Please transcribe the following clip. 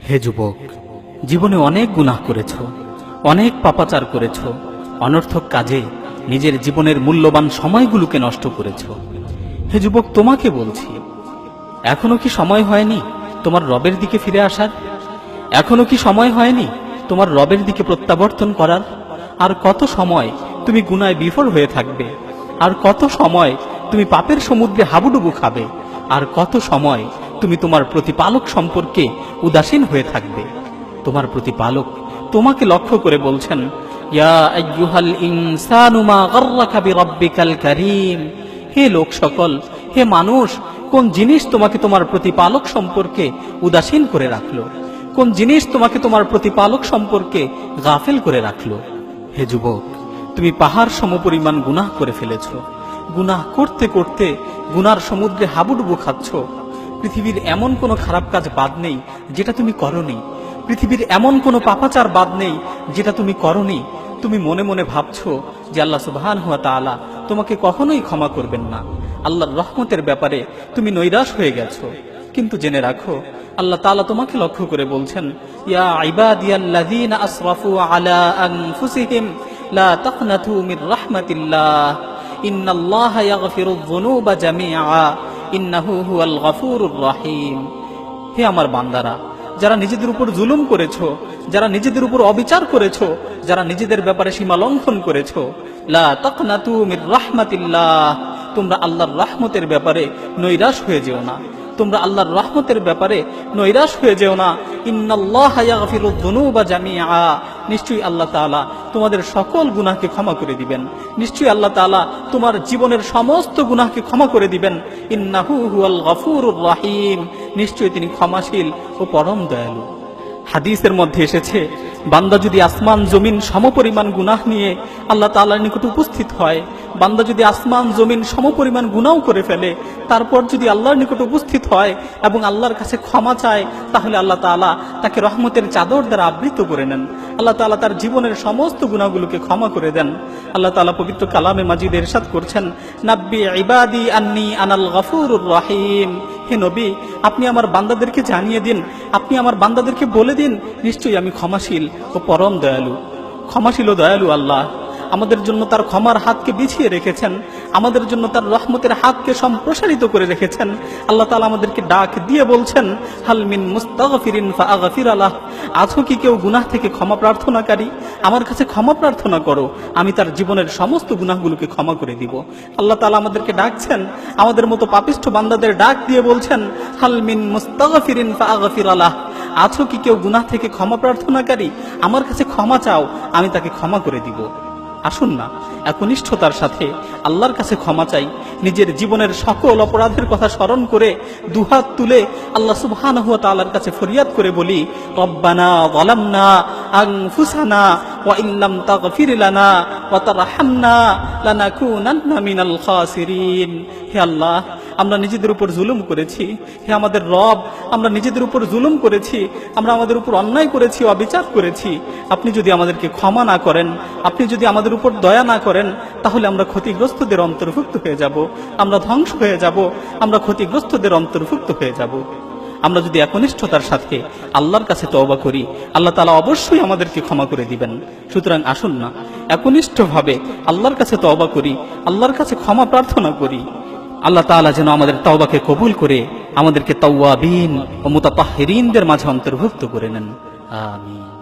হে যুবক, জীবনে অনেক গুনাহ করেছ, অনেক পাপাচার করেছ, অনর্থক কাজে নিজের জীবনের মূল্যবান সময়গুলোকে নষ্ট করেছ। হে যুবক, তোমাকে বলছি, এখনো কি সময় হয়নি তোমার রবের দিকে ফিরে আসার? এখনো কি সময় হয়নি তোমার রবের দিকে প্রত্যাবর্তন করার? আর কত সময় তুমি গুনায় বিফল হয়ে থাকবে? আর কত সময় তুমি পাপের সমুদ্রে হাবুডুবু খাবে? আর কত সময় তুমি তোমার প্রতিপালক সম্পর্কে উদাসীন হয়ে থাকবে? তোমার প্রতিপালক তোমাকে লক্ষ্য করে বলছেন, ইয়া আইয়ুহাল ইনসানু মা গাররাকা বিরাব্বিকাল কারীম। হে লোক সকল, হে মানুষ, কোন জিনিস তোমাকে তোমার প্রতিপালক সম্পর্কে উদাসীন করে রাখলো? কোন জিনিস তোমাকে তোমার প্রতিপালক সম্পর্কে গাফেল করে রাখলো? হে যুবক, তুমি পাহাড় সমপরিমাণ গুনাহ করে ফেলেছ। গুনাহ করতে করতে গুনার সমুদ্রে হাবুডুবু খাচ্ছ। পৃথিবীর এমন কোনো খারাপ কাজ বাদ নেই যেটা তুমি করনি। পৃথিবীর এমন কোনো পাপাচার বাদ নেই যেটা তুমি করনি। তুমি মনে মনে ভাবছো যে আল্লাহ সুবহানাহু ওয়া তাআলা তোমাকে কখনোই ক্ষমা করবেন না। আল্লাহর রহমতের ব্যাপারে তুমি নৈরাশ হয়ে গেছো। কিন্তু জেনে রাখো, আল্লাহ তাআলা তোমাকে লক্ষ্য করে বলছেন, ইয়া ইবাদিয়াল্লাযীনা আসরাফু আলা আনফুসিহিম লা তাকনাতু মির রাহমাতিল্লাহ ইন্নাল্লাহা ইয়াগফিরুয যুনুবা জামিআ ইন্নাহু হুয়াল গফুরুর রহিম। হে আমার বান্দারা, যারা নিজেদের উপর জুলুম করেছো, যারা নিজেদের উপর অবিচার করেছো, যারা নিজেদের ব্যাপারে সীমা লঙ্ঘন করেছো, লা তাকনাতু মির রাহমাতিল্লাহ, তোমরা আল্লাহর রহমতের ব্যাপারে নৈরাশ হয়ে যেও না। তোমরা আল্লাহর রহমতের ব্যাপারে নৈরাশ হয়ে যেও না। ইন্নাল্লাহা ইয়াগফিরুয যুনুবা জামিআ, নিশ্চয়ই আল্লাহ তাআলা তোমাদের সকল গুনাহকে ক্ষমা করে দিবেন। নিশ্চয়ই আল্লাহ তাআলা তোমার জীবনের সমস্ত গুনাহকে ক্ষমা করে দিবেন। ইন্নাহু হুয়াল গফুরুর রহিম, নিশ্চয়ই তিনি ক্ষমাশীল ও পরম দয়ালু। হাদিসের মধ্যে এসেছে, বান্দা যদি আসমান জমিন সমপরিমাণ গুনাহ নিয়ে আল্লাহ তাআলার নিকট উপস্থিত হয়, বান্দা যদি আসমান জমিন সমপরিমাণ গুনাহও করে ফেলে, তারপর যদি আল্লাহর নিকট উপস্থিত হয় এবং আল্লাহর কাছে ক্ষমা চায়, তাহলে আল্লাহ তাআলা তাকে রহমতের চাদর দ্বারা আবৃত করে নেন। আল্লাহ তাআলা তার জীবনের সমস্ত গুনাহগুলোকে ক্ষমা করে দেন। আল্লাহ তাআলা পবিত্র কালামে মাজিদে ইরশাদ করছেন, নাব্বি ইবাদি আন্নী আনাল গফুরুর রহিম। হে নবী, আপনি আমার বান্দাদেরকে জানিয়ে দিন, আপনি আমার বান্দাদেরকে বলে দিন, নিশ্চয়ই আমি ক্ষমাশীল ও পরম দয়ালু। ক্ষমাশীল ও দয়ালু আল্লাহ আমাদের জন্য তার ক্ষমার হাতকে বিছিয়ে রেখেছেন, আমাদের জন্য তার রহমতের হাতকে সম্প্রসারিত করে রেখেছেন। আল্লাহ তাআলা আমাদেরকে ডাক দিয়ে বলছেন, হাল মিন মুস্তাগফিরিন ফাআগফির লাহ। আছো কি কেউ গুনাহ থেকে ক্ষমা প্রার্থনাকারী? আমার কাছে ক্ষমা প্রার্থনা করো, আমি তার জীবনের সমস্ত গুনাহগুলোকে ক্ষমা করে দিব। আল্লাহ তাআলা আমাদেরকে ডাকছেন, আমাদের মতো পাপিষ্ঠ বান্দাদের ডাক দিয়ে বলছেন, হাল মিন মুস্তাগফিরিন ফাআগফির লাহ। আছো কি কেউ গুনাহ থেকে ক্ষমা প্রার্থনাকারী? আমার কাছে ক্ষমা চাও, আমি তাকে ক্ষমা করে দিব। আসুন না, একনিষ্ঠতার সাথে আল্লাহর কাছে ক্ষমা চাই। নিজের জীবনের সকল অপরাধের কথা স্মরণ করে দুহাত তুলে আল্লাহ সুবহানাহু ওয়া তাআলার কাছে ফরিয়াদ করে বলি, রব্বানা যালামনা আনফুসানা ওয়া ইল্লাম তাগফির লানা ওয়া তারহামনা লানাকুনান্না মিনাল খাসিরিন। হে আল্লাহ, আমরা নিজেদের উপর জুলুম করেছি। হে আমাদের রব, আমরা নিজেদের উপর জুলুম করেছি, আমরা আমাদের উপর অন্যায় করেছি, অবিচার করেছি। আপনি যদি আমাদেরকে ক্ষমা না করেন, আপনি যদি আমাদের উপর দয়া না করেন, তাহলে আমরা ক্ষতিগ্রস্তদের অন্তর্ভুক্ত হয়ে যাব, আমরা ধ্বংস হয়ে যাব, আমরা ক্ষতিগ্রস্তদের অন্তর্ভুক্ত হয়ে যাব। আমরা যদি একনিষ্ঠতার সাথে আল্লাহর কাছে তওবা করি, আল্লাহ তাআলা অবশ্যই আমাদেরকে ক্ষমা করে দিবেন। সুতরাং আসুন না, একনিষ্ঠভাবে আল্লাহর কাছে তওবা করি, আল্লাহর কাছে ক্ষমা প্রার্থনা করি। আল্লাহ তাআলা যেন আমাদের তওবাকে কবুল করে আমাদেরকে তাওয়াবিন ও মুতাতাহহিরিনদের মাঝে অন্তর্ভুক্ত করে নেন। আমিন।